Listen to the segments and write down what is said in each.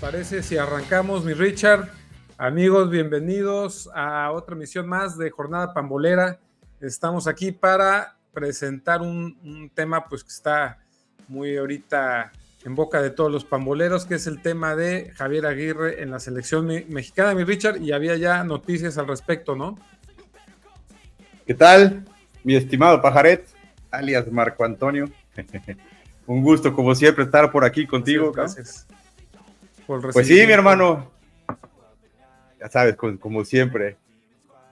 parece si arrancamos, mi Richard? Amigos, bienvenidos a otra emisión más de Jornada Pambolera. Estamos aquí para presentar un tema pues que está muy ahorita en boca de todos los pamboleros, que es el tema de Javier Aguirre en la selección mexicana, mi Richard, y había ya noticias al respecto, ¿no? ¿Qué tal, mi estimado Pajaret, alias Marco Antonio? Un gusto, como siempre, estar por aquí contigo. Gracias. Pues sí, mi hermano. Ya sabes, como siempre.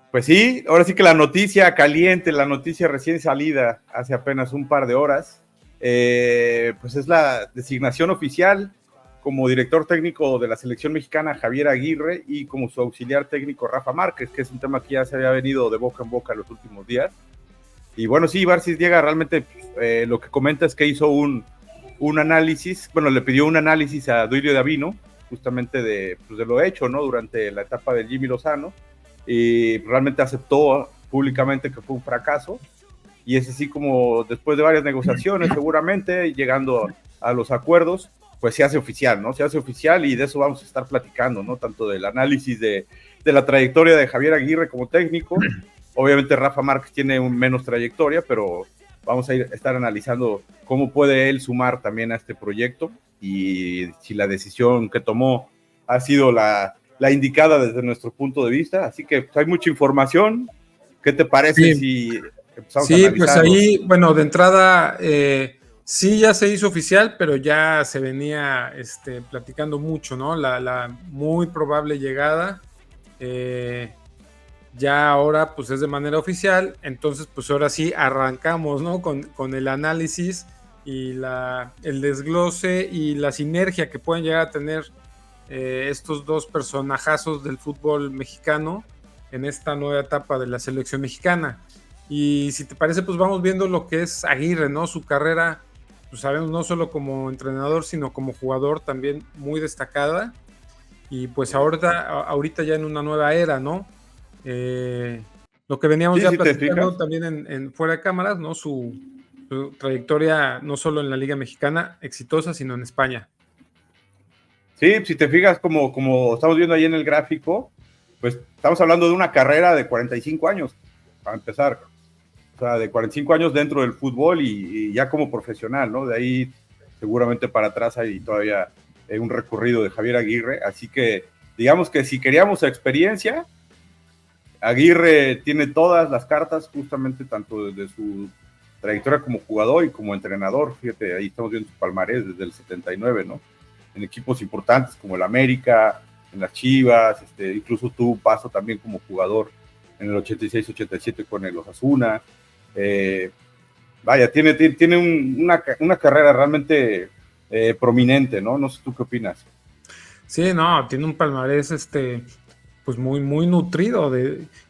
Pues sí, ahora sí que la noticia caliente, la noticia recién salida hace apenas un par de horas, pues es la designación oficial como director técnico de la selección mexicana Javier Aguirre y como su auxiliar técnico Rafa Márquez, que es un tema que ya se había venido de boca en boca los últimos días. Y bueno, sí, Barcis llega realmente, lo que comenta es que hizo un análisis, bueno, le pidió un análisis a Duilio Davino, justamente de lo hecho, ¿no? Durante la etapa del Jimmy Lozano, y realmente aceptó públicamente que fue un fracaso, y es así como después de varias negociaciones, seguramente, llegando a los acuerdos, pues se hace oficial, ¿no? Se hace oficial y de eso vamos a estar platicando, ¿no? Tanto del análisis de la trayectoria de Javier Aguirre como técnico. Obviamente Rafa Márquez tiene menos trayectoria, pero vamos a estar analizando cómo puede él sumar también a este proyecto y si la decisión que tomó ha sido la indicada desde nuestro punto de vista. Así que pues, hay mucha información. ¿Qué te parece si empezamos a analizar? Pues ahí, bueno, de entrada, sí ya se hizo oficial, pero ya se venía platicando mucho, ¿no? La muy probable llegada. Ya ahora pues es de manera oficial, entonces pues ahora sí arrancamos, ¿no? Con el análisis y el desglose y la sinergia que pueden llegar a tener estos dos personajazos del fútbol mexicano en esta nueva etapa de la selección mexicana. Y si te parece, pues vamos viendo lo que es Aguirre, ¿no? Su carrera, pues sabemos, no solo como entrenador, sino como jugador también muy destacada. Y pues ahorita ya en una nueva era, ¿no? Lo que veníamos ya platicando también en fuera de cámaras, ¿no? Su trayectoria no solo en la Liga Mexicana exitosa, sino en España. Sí, si te fijas, como estamos viendo ahí en el gráfico, pues estamos hablando de una carrera de 45 años, para empezar. O sea, de 45 años dentro del fútbol y ya como profesional, ¿no? De ahí seguramente para atrás hay todavía un recorrido de Javier Aguirre, así que digamos que si queríamos experiencia, Aguirre tiene todas las cartas, justamente tanto desde su trayectoria como jugador y como entrenador. Fíjate, ahí estamos viendo su palmarés desde el 79, ¿no? En equipos importantes como el América, en las Chivas, incluso tuvo un paso también como jugador en el 86-87 con el Osasuna. Vaya, tiene una carrera realmente prominente, ¿no? No sé tú qué opinas. Sí, no, tiene un palmarés pues muy, muy nutrido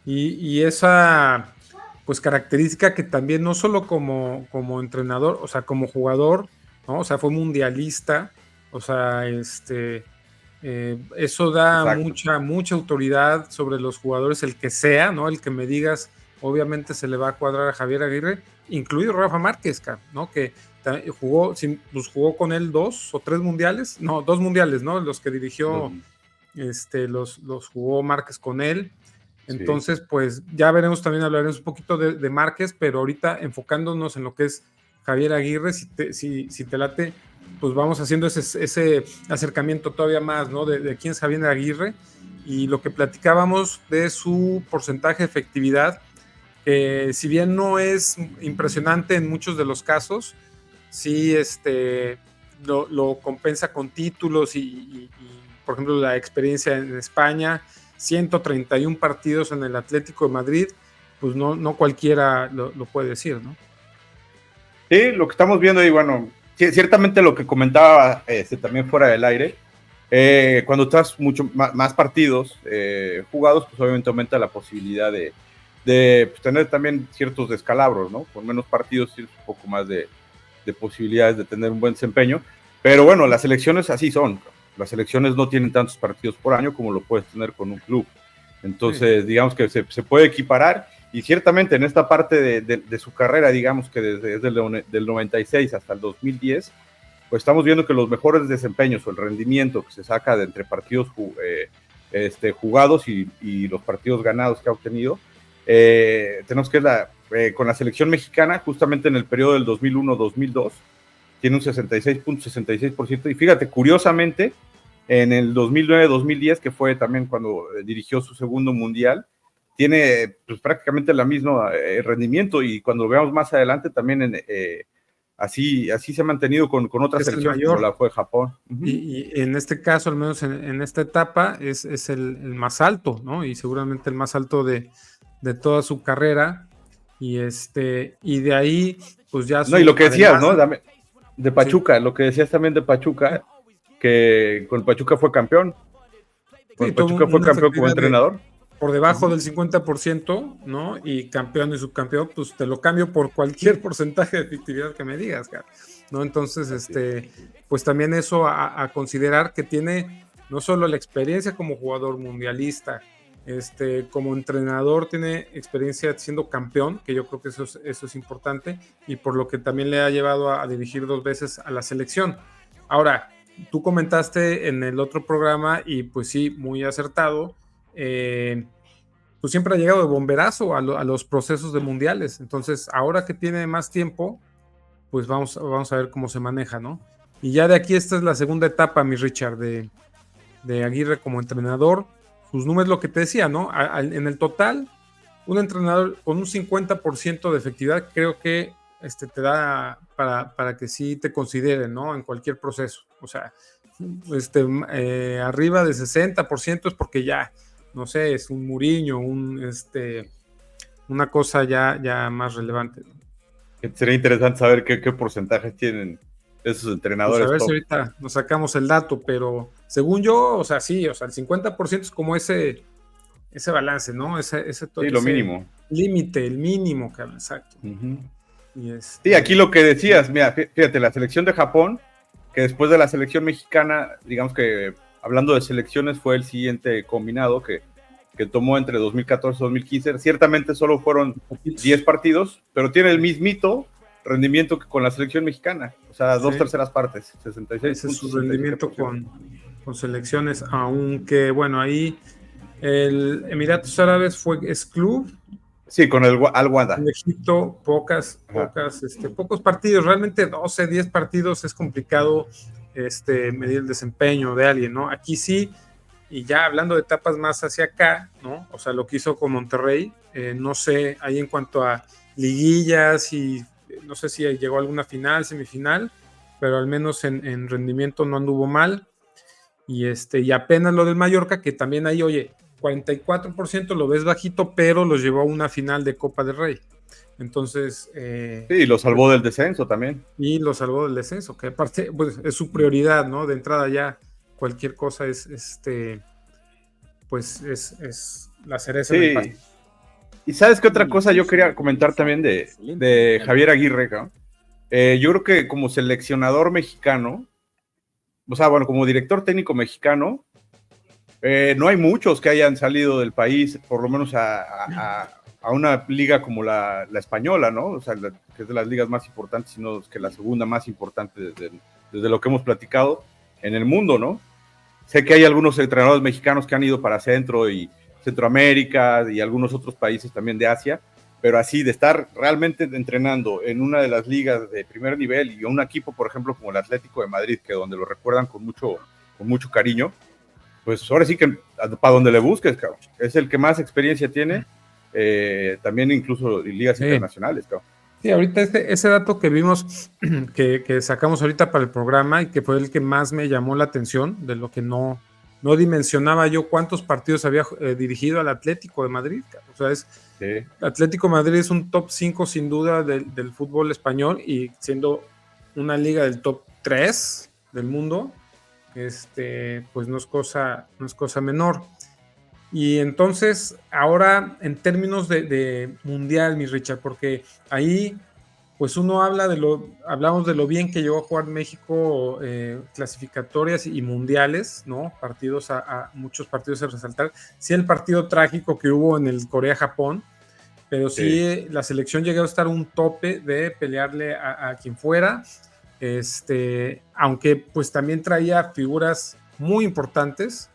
y esa pues característica que también no solo como entrenador, o sea, como jugador, ¿no? O sea, fue mundialista, o sea, eso da mucha autoridad sobre los jugadores, el que sea, ¿no? El que me digas, obviamente se le va a cuadrar a Javier Aguirre, incluido Rafa Márquez, ¿no? Que jugó con él 2 o 3 mundiales, no, 2 mundiales, ¿no? Los que dirigió, los jugó Márquez con él. Entonces, sí, pues ya veremos, también hablaremos un poquito de Márquez, pero ahorita enfocándonos en lo que es Javier Aguirre, si te late, pues vamos haciendo ese acercamiento todavía más, ¿no? De quién es Javier Aguirre y lo que platicábamos de su porcentaje de efectividad, que si bien no es impresionante en muchos de los casos, sí lo compensa con títulos y, por ejemplo, la experiencia en España, 131 partidos en el Atlético de Madrid, pues no cualquiera lo puede decir, ¿no? Sí, lo que estamos viendo ahí, bueno, ciertamente lo que comentaba también fuera del aire, cuando estás mucho más partidos jugados, pues obviamente aumenta la posibilidad de pues, tener también ciertos descalabros, ¿no? Con menos partidos tienes un poco más de posibilidades de tener un buen desempeño, pero bueno, las selecciones así son. Las selecciones no tienen tantos partidos por año como lo puedes tener con un club. Entonces, digamos que se puede equiparar, y ciertamente en esta parte de su carrera, digamos que desde el 96 hasta el 2010, pues estamos viendo que los mejores desempeños o el rendimiento que se saca de entre partidos jugados y los partidos ganados que ha obtenido, tenemos que con la selección mexicana, justamente en el periodo del 2001-2002, tiene un 66.66%, y fíjate, curiosamente, en el 2009-2010, que fue también cuando dirigió su segundo mundial, tiene pues, prácticamente el mismo rendimiento, y cuando lo veamos más adelante también así se ha mantenido con otras selecciones como la fue Japón. Y en este caso, al menos en esta etapa, es el más alto, ¿no? Y seguramente el más alto de toda su carrera, y de ahí, pues ya... No, y lo que decías, ¿no? De Pachuca, sí. Lo que decías también de Pachuca, que con Pachuca fue campeón. Con sí, Pachuca fue campeón como entrenador. Por debajo del 50%, ¿no? Y campeón y subcampeón, pues te lo cambio por cualquier porcentaje de efectividad que me digas, cara, ¿no? Entonces, pues también eso a considerar, que tiene no solo la experiencia como jugador mundialista, como entrenador tiene experiencia siendo campeón, que yo creo que eso es importante, y por lo que también le ha llevado a dirigir 2 veces a la selección. Ahora, tú comentaste en el otro programa, y pues sí, muy acertado, pues siempre ha llegado de bomberazo a los procesos de mundiales. Entonces, ahora que tiene más tiempo, pues vamos a ver cómo se maneja, ¿no? Y ya de aquí, esta es la segunda etapa, mi Richard, de Aguirre como entrenador. Sus números, lo que te decía, ¿no? En el total, un entrenador con un 50% de efectividad, creo que te da para que sí te consideren, ¿no? En cualquier proceso. O sea, arriba de 60% es porque ya, no sé, es un Mourinho, una cosa ya más relevante. Sería interesante saber qué porcentajes tienen esos entrenadores. Pues a ver si ahorita nos sacamos el dato, pero según yo, o sea, sí, o sea, el 50% es como ese balance, ¿no? Ese sí, lo mínimo. Límite, el mínimo, cabrón, exacto. Uh-huh. Sí, aquí lo que decías, mira, fíjate, la selección de Japón, que después de la selección mexicana, digamos que hablando de selecciones, fue el siguiente combinado que tomó entre 2014 y 2015. Ciertamente solo fueron 10 partidos, pero tiene el mismito rendimiento que con la selección mexicana, o sea, 2/3 partes, 66. Ese es su rendimiento con selecciones, aunque, bueno, ahí el Emiratos Árabes es club. Sí, con el Al-Wahda. En Egipto, pocos partidos, realmente 12, 10 partidos es complicado medir el desempeño de alguien, ¿no? Aquí sí, y ya hablando de etapas más hacia acá, ¿no? O sea, lo que hizo con Monterrey, no sé, ahí en cuanto a liguillas, y no sé si llegó a alguna final, semifinal, pero al menos en rendimiento no anduvo mal. Y apenas lo del Mallorca, que también ahí, oye, 44% lo ves bajito, pero los llevó a una final de Copa del Rey. Entonces... sí, lo salvó del descenso también. Y lo salvó del descenso, que aparte pues, es su prioridad, ¿no? De entrada ya cualquier cosa es la cereza en el pastel. Y ¿sabes qué otra cosa yo quería comentar también de Javier Aguirre, ¿no? Yo creo que como seleccionador mexicano, o sea, bueno, como director técnico mexicano, no hay muchos que hayan salido del país, por lo menos a una liga como la española, ¿no? O sea, que es de las ligas más importantes, sino que la segunda más importante desde lo que hemos platicado en el mundo, ¿no? Sé que hay algunos entrenadores mexicanos que han ido para Centroamérica y algunos otros países también de Asia, pero así de estar realmente entrenando en una de las ligas de primer nivel y un equipo, por ejemplo, como el Atlético de Madrid, que donde lo recuerdan con mucho cariño, pues ahora sí que para donde le busques, cabrón. Es el que más experiencia tiene, también incluso en ligas internacionales, cabrón. Sí, ahorita ese dato que vimos, que sacamos ahorita para el programa, y que fue el que más me llamó la atención, de lo que no dimensionaba yo cuántos partidos había dirigido al Atlético de Madrid. O sea, Atlético de Madrid es un top 5 sin duda del fútbol español, y siendo una liga del top 3 del mundo, pues no es cosa menor. Y entonces, ahora en términos de mundial, mi Richard, porque ahí pues uno hablamos de lo bien que llegó a jugar México, clasificatorias y mundiales, ¿no? Muchos partidos a resaltar. Sí, el partido trágico que hubo en el Corea-Japón, pero sí la selección llegó a estar un tope de pelearle a quien fuera, aunque pues también traía figuras muy importantes,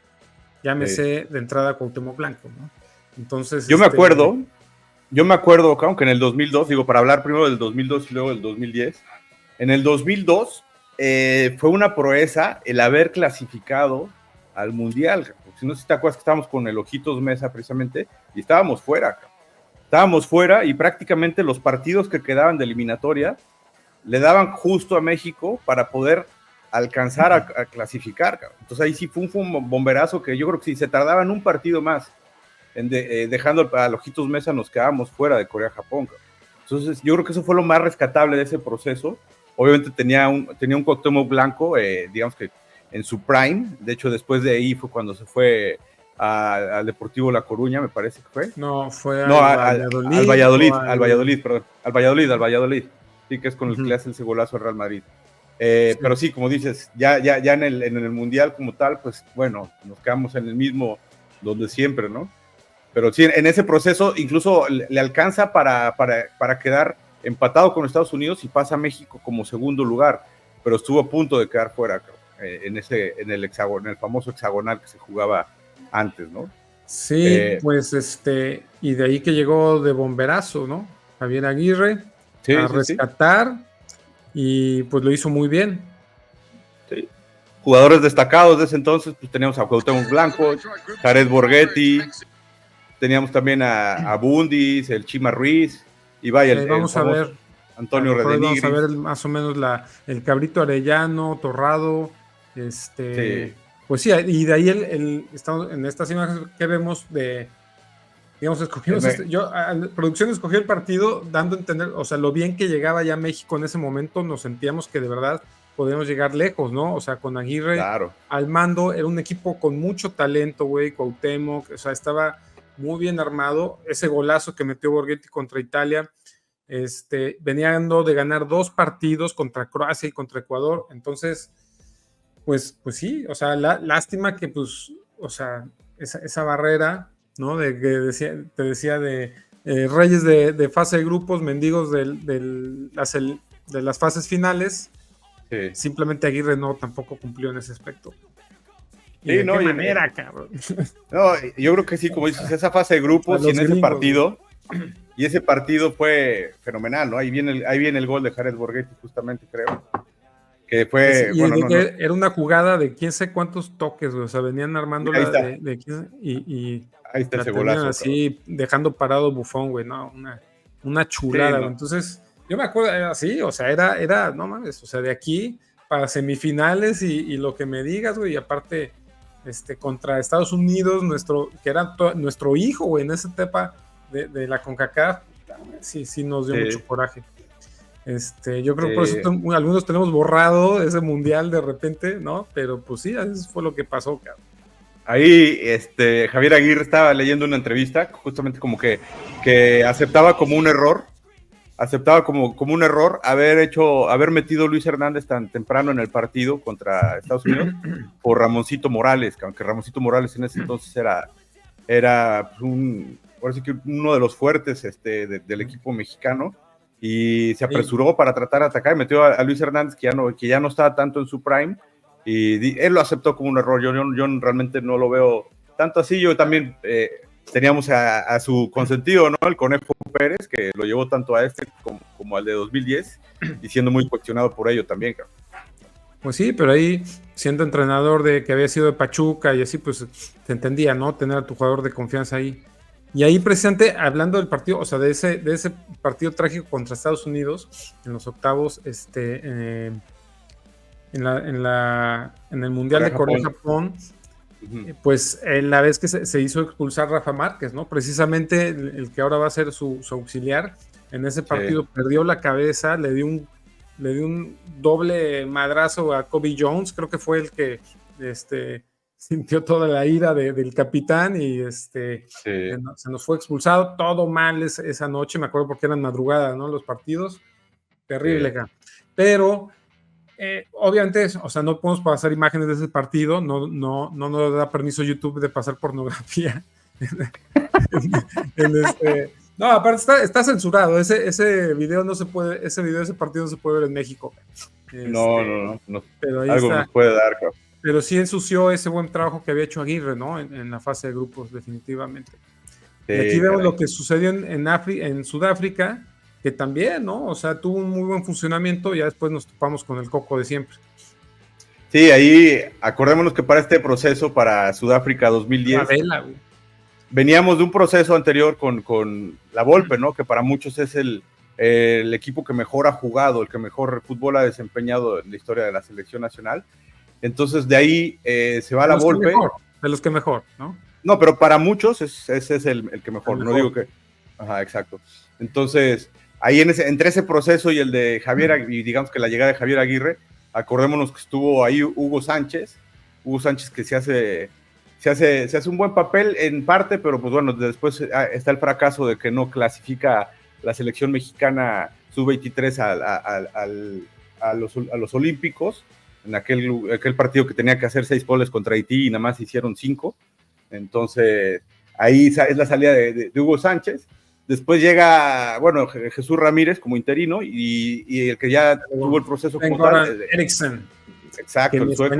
llámese de entrada Cuauhtémoc Blanco, ¿no? Entonces, yo me acuerdo, aunque en el 2002, digo, para hablar primero del 2002 y luego del 2010, en el 2002 fue una proeza el haber clasificado al Mundial. Si no sé si te acuerdas que estábamos con el Ojitos Mesa precisamente, y estábamos fuera y prácticamente los partidos que quedaban de eliminatoria le daban justo a México para poder alcanzar a clasificar. Entonces ahí sí fue un bomberazo que yo creo que si se tardaban un partido más dejando a Ojitos Mesa, nos quedábamos fuera de Corea-Japón. Entonces yo creo que eso fue lo más rescatable de ese proceso. Obviamente tenía un Cuauhtémoc Blanco, digamos que en su prime. De hecho, después de ahí fue cuando se fue al Deportivo La Coruña, me parece que fue. No, fue al Valladolid. Sí, que es con el que le hace ese golazo al Real Madrid. Sí. Pero sí, como dices, ya en el Mundial como tal, pues bueno, nos quedamos en el mismo donde siempre, ¿no? Pero sí, en ese proceso incluso le alcanza para quedar empatado con Estados Unidos y pasa a México como segundo lugar, pero estuvo a punto de quedar fuera en el famoso hexagonal que se jugaba antes, ¿no? Sí, pues y de ahí que llegó de bomberazo, ¿no? Javier Aguirre a rescatar y pues lo hizo muy bien. Sí. Jugadores destacados de ese entonces, pues teníamos a Cuauhtémoc Blanco, Jared Borghetti, teníamos también a Bundis, el Chima Ruiz, y vaya, vamos a ver Antonio Redenigris. Vamos a ver más o menos el Cabrito Arellano, Torrado, sí. Pues sí, y de ahí estamos en estas imágenes que vemos digamos, escogimos producción escogió el partido dando a entender, o sea, lo bien que llegaba ya México en ese momento, nos sentíamos que de verdad podíamos llegar lejos, ¿no? O sea, con Aguirre al mando, era un equipo con mucho talento, güey, Cuauhtémoc, o sea, estaba muy bien armado, ese golazo que metió Borghetti contra Italia, venían de ganar 2 partidos contra Croacia y contra Ecuador, entonces, pues sí, o sea, lástima que, pues, o sea, esa barrera, ¿no? De que te decía de reyes de fase de grupos, mendigos de las fases finales, simplemente Aguirre tampoco cumplió en ese aspecto. Sí, ¿de qué manera, cabrón? No, yo creo que sí, como dices, esa fase de grupos y en ese partido, y ese partido fue fenomenal, ¿no? Ahí viene el gol de Jared Borghetti, justamente, creo. Que fue, era una jugada de quién sé cuántos toques, güey, o sea, venían armándola y ahí está ese golazo. Así, dejando parado Buffon, güey, no, una chulada, güey. Entonces, yo me acuerdo, era así, o sea, era, no mames, o sea, de aquí para semifinales y lo que me digas, güey, y aparte, contra Estados Unidos, que era nuestro hijo, güey, en esa etapa de la CONCACAF, sí nos dio mucho coraje. Yo creo que por eso algunos tenemos borrado ese mundial de repente, ¿no? Pero pues sí, eso fue lo que pasó, cabrón. Ahí Javier Aguirre estaba leyendo una entrevista, justamente como que aceptaba como un error, haber metido Luis Hernández tan temprano en el partido contra Estados Unidos por Ramoncito Morales, aunque Ramoncito Morales en ese entonces era uno de los fuertes del equipo mexicano, y se apresuró para tratar de atacar y metió a Luis Hernández, que ya no estaba tanto en su prime, y él lo aceptó como un error. Yo realmente no lo veo tanto así. Yo también teníamos a su consentido, ¿no? El Conejo Pérez, que lo llevó tanto a como al de 2010, y siendo muy cuestionado por ello también, cabrón. Pues sí, pero ahí, siendo entrenador que había sido de Pachuca y así, pues se entendía, ¿no? Tener a tu jugador de confianza ahí. Y ahí, precisamente, hablando del partido, o sea, de ese partido trágico contra Estados Unidos, en los octavos, en el Mundial de Corea-Japón, pues la vez que se hizo expulsar Rafa Márquez, ¿no? Precisamente el que ahora va a ser su auxiliar, en ese partido perdió la cabeza, le dio un doble madrazo a Kobe Jones, creo que fue el que sintió toda la ira del capitán y se nos fue expulsado, todo mal esa noche, me acuerdo porque eran madrugada, ¿no? Los partidos, terrible acá. Pero obviamente, o sea, no podemos pasar imágenes de ese partido, no nos da permiso YouTube de pasar pornografía. No, aparte está censurado, ese video no se puede, ese partido no se puede ver en México. No. Pero ahí algo está. nos puede dar, cabrón. Pero sí ensució ese buen trabajo que había hecho Aguirre, ¿no? En la fase de grupos, definitivamente. Sí, y aquí vemos lo que sucedió en Sudáfrica, que también, ¿no? O sea, tuvo un muy buen funcionamiento y ya después nos topamos con el coco de siempre. Sí, ahí acordémonos que para este proceso, para Sudáfrica 2010, veníamos de un proceso anterior con la Volpe, ¿no? Que para muchos es el equipo que mejor ha jugado, el que mejor fútbol ha desempeñado en la historia de la selección nacional. Entonces de ahí se va la Volpe. De los que mejor, ¿no? No, pero para muchos ese es el que mejor, no digo que... Ajá, exacto. Entonces, ahí entre ese proceso y el de Javier, y digamos que la llegada de Javier Aguirre, acordémonos que estuvo ahí Hugo Sánchez que se hace un buen papel en parte, pero pues bueno, después está el fracaso de que no clasifica la selección mexicana sub-23 a los Olímpicos, en aquel partido que tenía que hacer 6 goles contra Haití y nada más hicieron 5. Entonces, ahí es la salida de Hugo Sánchez. Después llega, bueno, Jesús Ramírez como interino y el que ya tuvo el proceso como tal. Eriksen. Exacto, el sueco.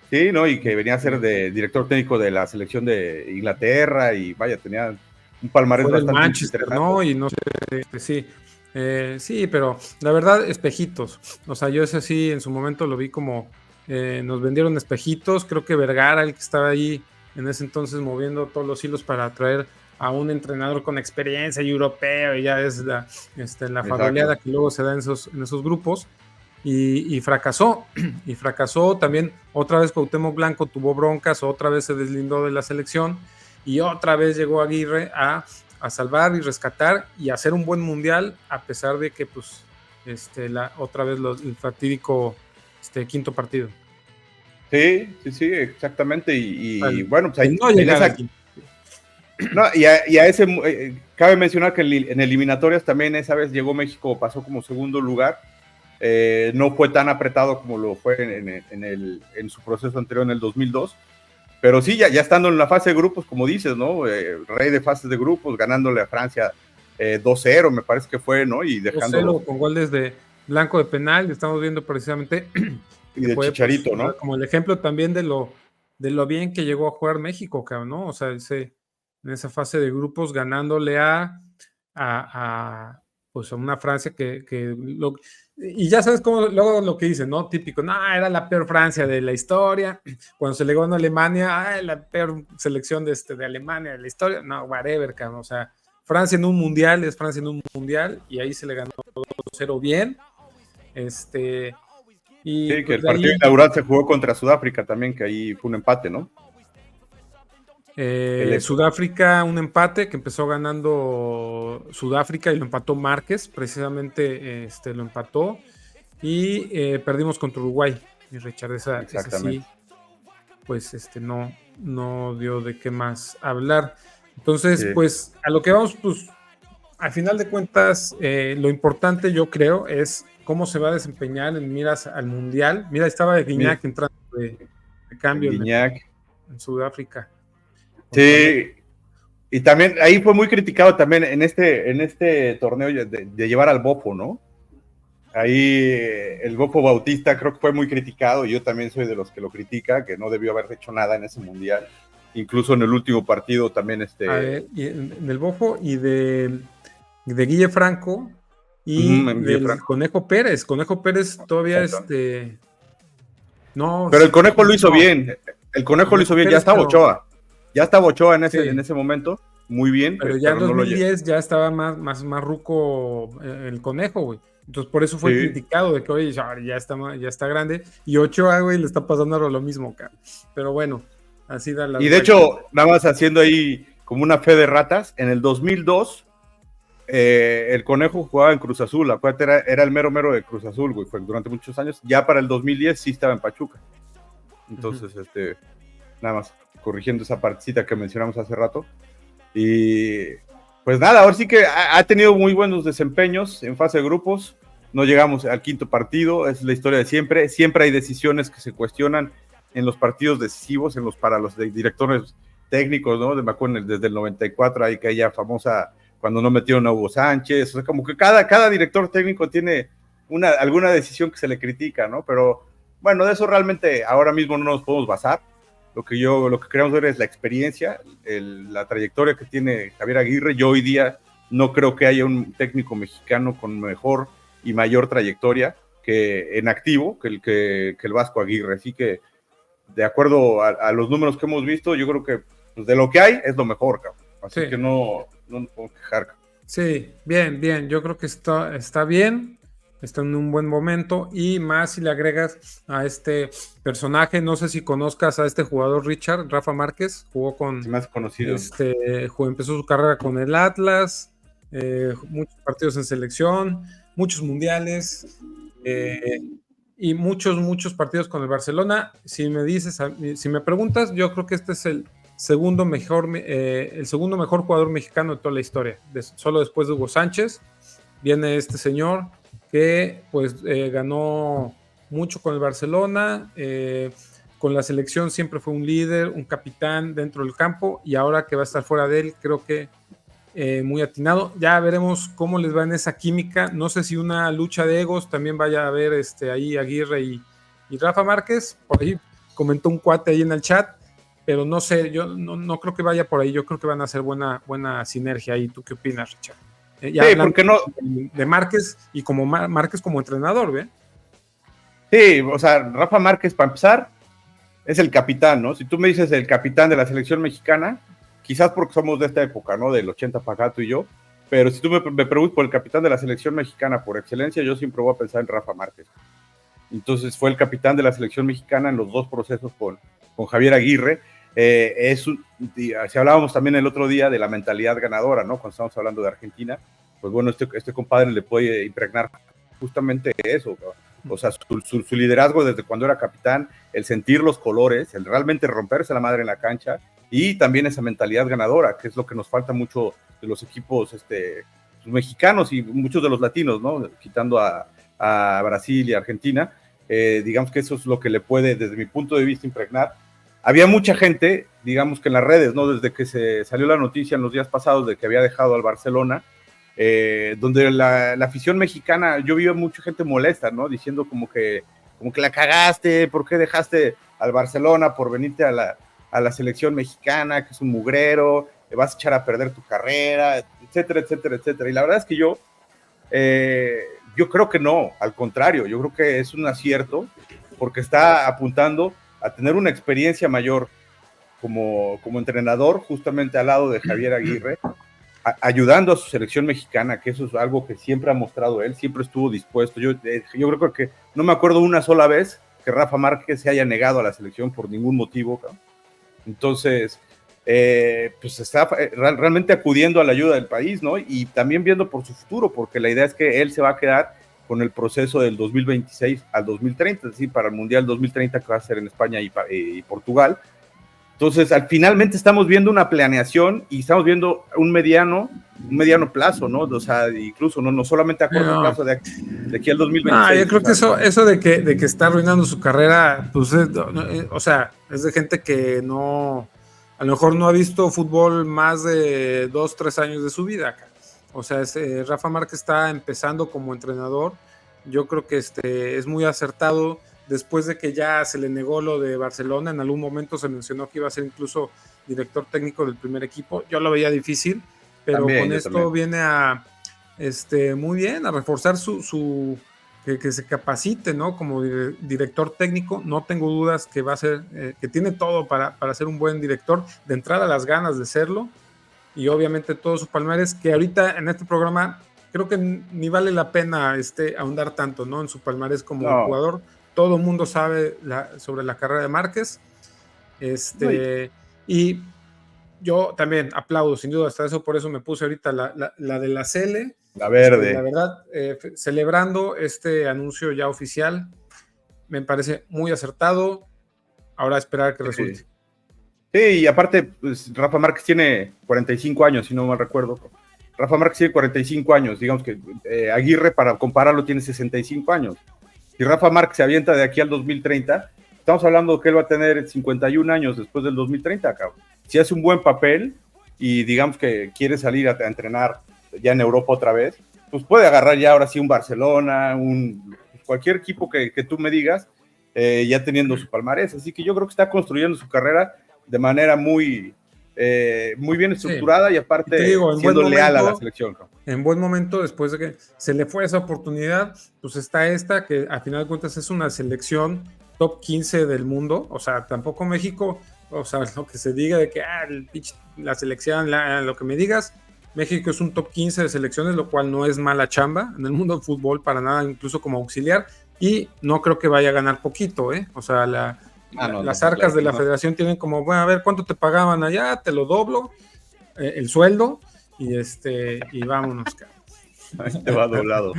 Sí, ¿no? Y que venía a ser de director técnico de la selección de Inglaterra y vaya, tenía un palmarés bastante Manchester, ¿no? Y no sé, sí. Sí, pero la verdad, espejitos. O sea, yo ese sí en su momento lo vi como nos vendieron espejitos. Creo que Vergara, el que estaba ahí en ese entonces moviendo todos los hilos para traer a un entrenador con experiencia y europeo, y ya es la faroleada que luego se da en esos grupos. Y fracasó. Y fracasó también. Otra vez Cuauhtémoc Blanco tuvo broncas, otra vez se deslindó de la selección y otra vez llegó Aguirre a salvar y rescatar y hacer un buen mundial, a pesar de que pues otra vez el fatídico quinto partido. Sí, exactamente. Y bueno, pues ahí y a ese cabe mencionar que en eliminatorias también esa vez llegó México, pasó como segundo lugar. No fue tan apretado como lo fue en su proceso anterior en el 2002. Pero sí, ya estando en la fase de grupos, como dices, ¿no? Rey de fases de grupos, ganándole a Francia 2-0, me parece que fue, ¿no? Y dejándolo 2-0 con goles de Blanco de penal, estamos viendo precisamente. Y de fue, Chicharito, pues, ¿no? Como el ejemplo también de lo bien que llegó a jugar México, ¿no? O sea, en esa fase de grupos, ganándole pues a una Francia y ya sabes cómo luego lo que dicen, ¿no? Típico, era la peor Francia de la historia. Cuando se le ganó a Alemania, la peor selección de Alemania de la historia. No, whatever, cabrón. O sea, Francia en un mundial es Francia en un mundial y ahí se le ganó 2-0 bien. Y sí, pues que el partido inaugural se jugó contra Sudáfrica también, que ahí fue un empate, ¿no? Sudáfrica, un empate que empezó ganando Sudáfrica y lo empató Márquez, precisamente lo empató y perdimos contra Uruguay y Richard, esa sí, pues no dio de qué más hablar. Entonces, sí, pues a lo que vamos, pues al final de cuentas, lo importante yo creo es cómo se va a desempeñar en miras al Mundial. Mira, estaba Guiñac entrando de cambio en Sudáfrica. Sí, y también ahí fue muy criticado también en este torneo de llevar al Bofo, ¿no? Ahí el Bofo Bautista creo que fue muy criticado, y yo también soy de los que lo critica, que no debió haber hecho nada en ese mundial, incluso en el último partido también y en el Bofo y de Guille Franco y del Conejo Pérez todavía no. Pero el Conejo lo hizo bien, lo hizo bien, ya estaba Ochoa. Ya estaba Ochoa en ese momento, muy bien. Pero ya en 2010 ya estaba más ruco el Conejo, güey. Entonces por eso fue criticado de que, oye, ya está grande. Y Ochoa, güey, le está pasando ahora lo mismo, cabrón. Pero bueno, así da la... Y de hecho, nada más haciendo ahí como una fe de ratas, en el 2002, el Conejo jugaba en Cruz Azul. Acuérdate, era el mero de Cruz Azul, güey, fue durante muchos años. Ya para el 2010 sí estaba en Pachuca. Entonces, nada más corrigiendo esa partecita que mencionamos hace rato. Y pues nada, ahora sí que ha tenido muy buenos desempeños en fase de grupos. No llegamos al quinto partido, es la historia de siempre. Siempre hay decisiones que se cuestionan en los partidos decisivos, para los directores técnicos, ¿no? Me acuerdo desde el 94, hay aquella famosa cuando no metieron a Hugo Sánchez. O sea, como que cada director técnico tiene alguna decisión que se le critica, ¿no? Pero bueno, de eso realmente ahora mismo no nos podemos basar. Lo que queremos ver es la experiencia, la trayectoria que tiene Javier Aguirre. Yo hoy día no creo que haya un técnico mexicano con mejor y mayor trayectoria que en activo que el Vasco Aguirre. Así que, de acuerdo a los números que hemos visto, yo creo que pues, de lo que hay es lo mejor, cabrón. Así que no nos podemos quejar, cabrón. Sí, bien, bien. Yo creo que está bien, está en un buen momento y más si le agregas a este personaje, no sé si conozcas a este jugador Richard, Rafa Márquez, jugó con, más conocido. Empezó su carrera con el Atlas, muchos partidos en selección, muchos mundiales y muchos partidos con el Barcelona. Si me preguntas, yo creo que este es el segundo mejor jugador mexicano de toda la historia. Solo después de Hugo Sánchez viene este señor que pues ganó mucho con el Barcelona, con la selección siempre fue un líder, un capitán dentro del campo, y ahora que va a estar fuera de él, creo que muy atinado. Ya veremos cómo les va en esa química. No sé si una lucha de egos también vaya a haber ahí Aguirre y Rafa Márquez. Por ahí comentó un cuate ahí en el chat, pero no sé, yo no creo que vaya por ahí. Yo creo que van a hacer buena sinergia ahí. ¿Tú qué opinas, Richard? Sí, ¿por qué no? De Márquez y como Márquez como entrenador, ¿ve? Sí, o sea, Rafa Márquez, para empezar, es el capitán, ¿no? Si tú me dices el capitán de la selección mexicana, quizás porque somos de esta época, ¿no? Del 80 para acá, tú y yo, pero si tú me preguntas por el capitán de la selección mexicana por excelencia, yo siempre voy a pensar en Rafa Márquez. Entonces fue el capitán de la selección mexicana en los dos procesos con Javier Aguirre. Si hablábamos también el otro día de la mentalidad ganadora, ¿no? Cuando estamos hablando de Argentina, pues bueno, este compadre le puede impregnar justamente eso, ¿no? O sea, su liderazgo desde cuando era capitán, el sentir los colores, el realmente romperse la madre en la cancha, y también esa mentalidad ganadora, que es lo que nos falta mucho de los equipos mexicanos y muchos de los latinos, ¿no? Quitando a Brasil y Argentina, digamos que eso es lo que le puede, desde mi punto de vista, impregnar. Había mucha gente, digamos que en las redes, ¿no? Desde que se salió la noticia en los días pasados de que había dejado al Barcelona, donde la afición mexicana, yo vi a mucha gente molesta, ¿no? Diciendo como que la cagaste, ¿por qué dejaste al Barcelona por venirte a la selección mexicana, que es un mugrero, te vas a echar a perder tu carrera, etcétera, etcétera, etcétera? Y la verdad es que yo creo que no, al contrario, yo creo que es un acierto, porque está apuntando a tener una experiencia mayor como entrenador, justamente al lado de Javier Aguirre, ayudando a su selección mexicana, que eso es algo que siempre ha mostrado él, siempre estuvo dispuesto. Yo creo que no me acuerdo una sola vez que Rafa Márquez se haya negado a la selección por ningún motivo, ¿no? Entonces, pues está realmente acudiendo a la ayuda del país, ¿no? Y también viendo por su futuro, porque la idea es que él se va a quedar con el proceso del 2026 al 2030, es decir, para el Mundial 2030 que va a ser en España y Portugal. Entonces, finalmente estamos viendo una planeación y estamos viendo un mediano plazo, ¿no? O sea, incluso no solamente a corto plazo de aquí al 2026. Yo creo que eso de que está arruinando su carrera, pues, o sea, es de gente que no, a lo mejor no ha visto fútbol más de 2-3 años de su vida. O sea, Rafa Márquez está empezando como entrenador. Yo creo que es muy acertado. Después de que ya se le negó lo de Barcelona, en algún momento se mencionó que iba a ser incluso director técnico del primer equipo. Yo lo veía difícil, pero también, con esto también viene a muy bien, a reforzar que se capacite, ¿no? Como director técnico. No tengo dudas que va a ser, que tiene todo para ser un buen director. De entrada, las ganas de serlo, y obviamente todo su palmarés, que ahorita en este programa creo que ni vale la pena ahondar tanto, ¿no? En su palmarés como jugador. Todo el mundo sabe sobre la carrera de Márquez. Y yo también aplaudo, sin duda, hasta eso, por eso me puse ahorita la de la Cele. La verde. La verdad, celebrando este anuncio ya oficial, me parece muy acertado. Ahora esperar que resulte. Sí, y aparte, pues, Rafa Márquez tiene 45 años, si no mal recuerdo. Rafa Márquez tiene 45 años, digamos que Aguirre, para compararlo, tiene 65 años. Si Rafa Márquez se avienta de aquí al 2030, estamos hablando que él va a tener 51 años después del 2030, cabrón. Si hace un buen papel y digamos que quiere salir a entrenar ya en Europa otra vez, pues puede agarrar ya ahora sí un Barcelona, cualquier equipo que tú me digas, ya teniendo su palmarés. Así que yo creo que está construyendo su carrera de manera muy bien estructurada, y aparte siendo leal a la selección. En buen momento, después de que se le fue esa oportunidad, pues está esta, que a final de cuentas es una selección top 15 del mundo. O sea, tampoco México, o sea, lo que se diga de que la selección, lo que me digas, México es un top 15 de selecciones, lo cual no es mala chamba en el mundo del fútbol para nada, incluso como auxiliar, y no creo que vaya a ganar poquito, O sea, las arcas de la federación tienen como, bueno, a ver, ¿cuánto te pagaban allá? Te lo doblo, el sueldo, y vámonos, cabrón. Ahí te va doblado.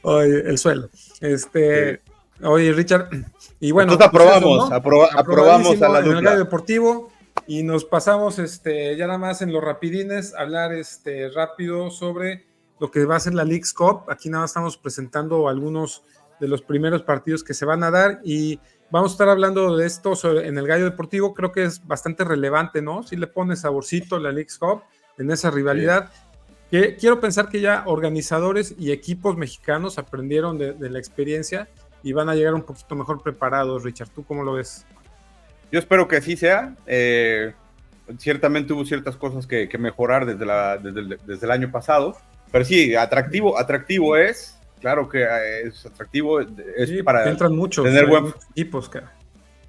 Oye, el sueldo. Sí. Oye, Richard, y bueno. Entonces aprobamos a la dupla. En el gallo deportivo, y nos pasamos ya nada más en los rapidines, hablar rápido sobre lo que va a ser la Leagues Cup. Aquí nada más estamos presentando algunos de los primeros partidos que se van a dar, y vamos a estar hablando de esto en el gallo deportivo. Creo que es bastante relevante, ¿no? Si le pone saborcito la Leagues Cup en esa rivalidad. Sí. Que quiero pensar que ya organizadores y equipos mexicanos aprendieron de la experiencia y van a llegar un poquito mejor preparados. Richard, ¿tú cómo lo ves? Yo espero que así sea. Ciertamente hubo ciertas cosas que mejorar desde el año pasado, pero sí, atractivo es, claro que es atractivo, es sí, para entran muchos, tener muchos equipos, cara.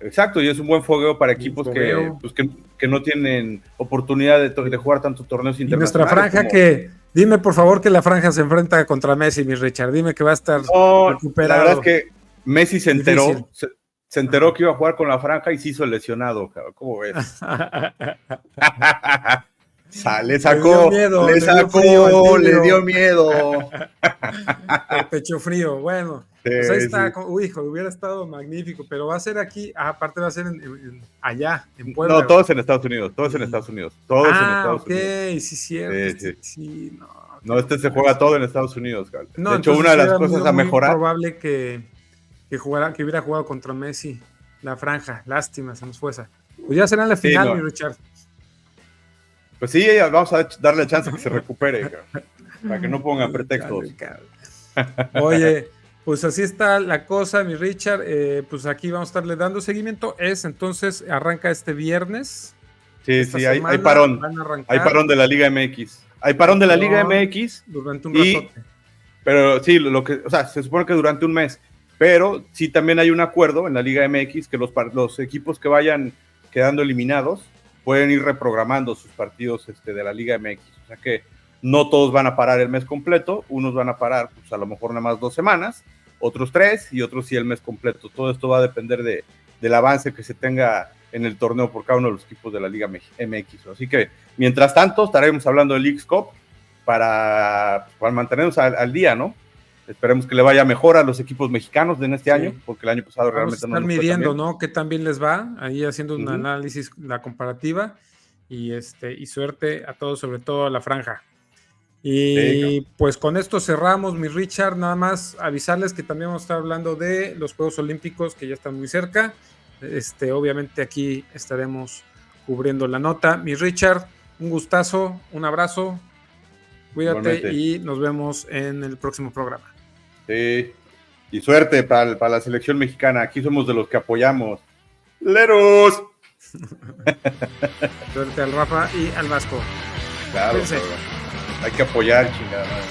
Exacto, y es un buen fogueo para equipos que no tienen oportunidad de jugar tantos torneos internacionales. Y nuestra franja dime por favor que la franja se enfrenta contra Messi, mi Richard, dime que va a estar recuperado. La verdad es que Messi se enteró que iba a jugar con la franja y se hizo lesionado, cabrón. ¿Cómo ves? Le dio miedo. El pecho frío, bueno. Sí, pues ahí está, hijo, hubiera estado magnífico, pero va a ser aquí, aparte va a ser allá, en Puebla. No, todos en Estados Unidos, todos en Estados Unidos. Sí, cierto. Sí, no, se juega todo en Estados Unidos, cara. No, de hecho, una de las cosas a mejorar. Es probable que hubiera jugado contra Messi, la franja, lástima, se nos fue esa. Pues ya será en la final, mi Richard. Pues sí, vamos a darle chance que se recupere, cara, para que no pongan pretextos. Oye, pues así está la cosa, mi Richard. Pues aquí vamos a estarle dando seguimiento. Entonces, arranca este viernes. Sí, hay parón. Hay parón de la Liga MX. Hay parón de la Liga MX. Durante un ratote. Pero sí, se supone que durante un mes. Pero sí también hay un acuerdo en la Liga MX que los equipos que vayan quedando eliminados pueden ir reprogramando sus partidos de la Liga MX. O sea que no todos van a parar el mes completo, unos van a parar pues a lo mejor nada más 2 semanas, otros 3 y otros sí el mes completo. Todo esto va a depender del avance que se tenga en el torneo por cada uno de los equipos de la Liga MX. Así que mientras tanto estaremos hablando de Leagues Cup para mantenernos al día, ¿no? Esperemos que le vaya mejor a los equipos mexicanos en este año, porque el año pasado realmente no. Están midiendo, ¿no? ¿Qué tan bien les va? Ahí haciendo un análisis, la comparativa, y suerte a todos, sobre todo a la franja. Y pues con esto cerramos, mi Richard. Nada más avisarles que también vamos a estar hablando de los Juegos Olímpicos que ya están muy cerca. Obviamente aquí estaremos cubriendo la nota. Mi Richard, un gustazo, un abrazo. Cuídate. Igualmente. Y nos vemos en el próximo programa. Sí, y suerte para la selección mexicana. Aquí somos de los que apoyamos. ¡Leros! Suerte al Rafa y al Vasco. Claro, hay que apoyar, chingada madre.